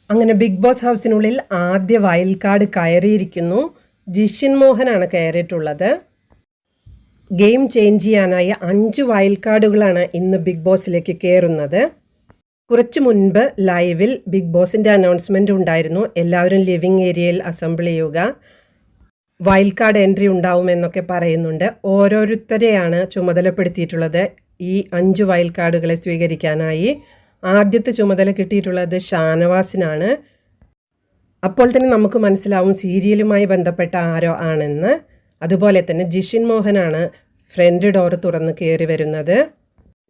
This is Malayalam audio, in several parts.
അങ്ങനെ ബിഗ് ബോസ് ഹൗസിനുള്ളിൽ ആദ്യ വൈൽഡ് കാർഡ് കയറിയിരിക്കുന്നു. ജിഷിൻ മോഹനാണ് കയറിയിട്ടുള്ളത്. ഗെയിം ചേഞ്ച് ചെയ്യാനായി 5 വൈൽഡ് കാർഡുകളാണ് ഇന്ന് ബിഗ് ബോസിലേക്ക് കയറുന്നത്. കുറച്ച് മുൻപ് ലൈവിൽ ബിഗ് ബോസിൻ്റെ അനൗൺസ്മെൻറ്റ് ഉണ്ടായിരുന്നു. എല്ലാവരും ലിവിങ് ഏരിയയിൽ അസംബിൾ ചെയ്യുക, വൈൽഡ് കാർഡ് എൻട്രി ഉണ്ടാവുമെന്നൊക്കെ പറയുന്നുണ്ട്. ഓരോരുത്തരെയാണ് ചുമതലപ്പെടുത്തിയിട്ടുള്ളത് ഈ 5 വൈൽഡ് കാർഡുകളെ സ്വീകരിക്കാനായി. ആദ്യത്തെ ചുമതല കിട്ടിയിട്ടുള്ളത് ഷാനവാസിനാണ്. അപ്പോൾ തന്നെ നമുക്ക് മനസ്സിലാവും സീരിയലുമായി ബന്ധപ്പെട്ട ആരോ ആണെന്ന്. അതുപോലെ തന്നെ ജിഷിൻ മോഹനാണ് ഫ്രണ്ട് ഡോറ് തുറന്ന് കയറി വരുന്നത്.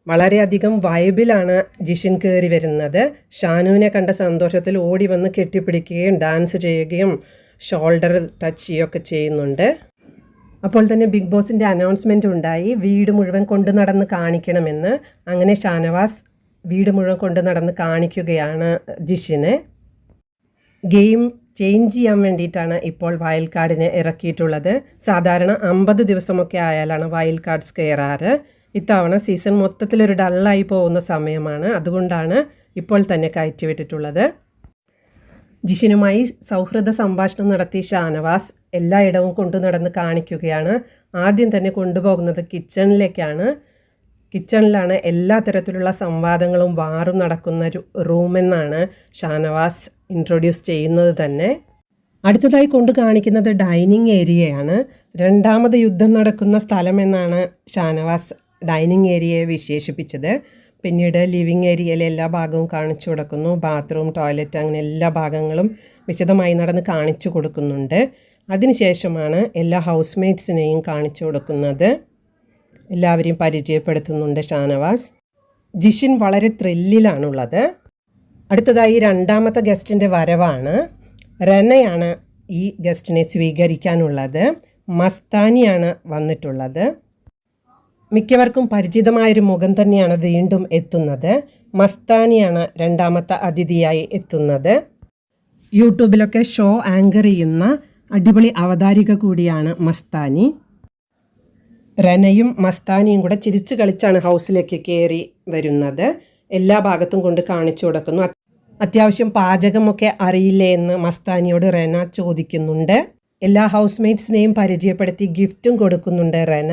വളരെയധികം വൈബിലാണ് ജിഷിൻ കയറി വരുന്നത്. ഷാനുവിനെ കണ്ട സന്തോഷത്തിൽ ഓടി വന്ന് കെട്ടിപ്പിടിക്കുകയും ഡാൻസ് ചെയ്യുകയും ഷോൾഡർ ടച്ച് ചെയ്യുകയൊക്കെ ചെയ്യുന്നുണ്ട്. അപ്പോൾ തന്നെ ബിഗ് ബോസിൻ്റെ അനൗൺസ്മെൻറ്റ് ഉണ്ടായി, വീട് മുഴുവൻ കൊണ്ടു നടന്ന് കാണിക്കണമെന്ന്. അങ്ങനെ ഷാനവാസ് വീട് മുഴുവൻ കൊണ്ട് നടന്ന് കാണിക്കുകയാണ് ജിഷിനെ. ഗെയിം ചേഞ്ച് ചെയ്യാൻ വേണ്ടിയിട്ടാണ് ഇപ്പോൾ വൈൽഡ് കാർഡിനെ ഇറക്കിയിട്ടുള്ളത്. സാധാരണ 50 ദിവസമൊക്കെ ആയാലാണ് വൈൽഡ് കാർഡ്സ് കയറാറ്. ഇത്തവണ സീസൺ മൊത്തത്തിലൊരു ഡള്ളായി പോകുന്ന സമയമാണ്. അതുകൊണ്ടാണ് ഇപ്പോൾ തന്നെ കയറ്റിവിട്ടിട്ടുള്ളത്. ജിഷിനുമായി സൗഹൃദ സംഭാഷണം നടത്തി ഷാനവാസ് എല്ലായിടവും കൊണ്ടു നടന്ന് കാണിക്കുകയാണ്. ആദ്യം തന്നെ കൊണ്ടുപോകുന്നത് കിച്ചണിലേക്കാണ്. കിച്ചണിലാണ് എല്ലാ തരത്തിലുള്ള സംവാദങ്ങളും വാറും നടക്കുന്ന ഒരു റൂമെന്നാണ് ഷാനവാസ് ഇൻട്രൊഡ്യൂസ് ചെയ്യുന്നത് തന്നെ. അടുത്തതായി കൊണ്ട് കാണിക്കുന്നത് ഡൈനിങ് ഏരിയയാണ്. രണ്ടാമത് യുദ്ധം നടക്കുന്ന സ്ഥലമെന്നാണ് ഷാനവാസ് ഡൈനിങ് ഏരിയയെ വിശേഷിപ്പിച്ചത്. പിന്നീട് ലിവിങ് ഏരിയയിലെ എല്ലാ ഭാഗവും കാണിച്ചു കൊടുക്കുന്നു. ബാത്റൂം, ടോയ്ലറ്റ്, അങ്ങനെ എല്ലാ ഭാഗങ്ങളും വിശദമായി നടന്ന് കാണിച്ചു കൊടുക്കുന്നുണ്ട്. അതിനുശേഷമാണ് എല്ലാ ഹൗസ് മേറ്റ്സിനെയും കാണിച്ചു കൊടുക്കുന്നത്. എല്ലാവരെയും പരിചയപ്പെടുത്തുന്നുണ്ട് ഷാനവാസ്. ജിഷിൻ വളരെ ത്രില്ലിലാണുള്ളത്. അടുത്തതായി രണ്ടാമത്തെ ഗസ്റ്റിൻ്റെ വരവാണ്. റനയാണ് ഈ ഗസ്റ്റിനെ സ്വീകരിക്കാനുള്ളത്. മസ്താനിയാണ് വന്നിട്ടുള്ളത്. മിക്കവർക്കും പരിചിതമായൊരു മുഖം തന്നെയാണ് വീണ്ടും എത്തുന്നത്. മസ്താനിയാണ് രണ്ടാമത്തെ അതിഥിയായി എത്തുന്നത്. യൂട്യൂബിലൊക്കെ ഷോ ആങ്കർ ചെയ്യുന്ന അടിപൊളി അവതാരിക കൂടിയാണ് മസ്താനി. റനയും മസ്താനിയും കൂടെ ചിരിച്ചു കളിച്ചാണ് ഹൗസിലേക്ക് കയറി വരുന്നത്. എല്ലാ ഭാഗത്തും കൊണ്ട് കാണിച്ചു കൊടുക്കുന്നു. അത്യാവശ്യം പാചകമൊക്കെ അറിയില്ലേ എന്ന് മസ്താനിയോട് റന ചോദിക്കുന്നുണ്ട്. എല്ലാ ഹൗസ് മേറ്റ്സിനെയും പരിചയപ്പെടുത്തി ഗിഫ്റ്റും കൊടുക്കുന്നുണ്ട് റന.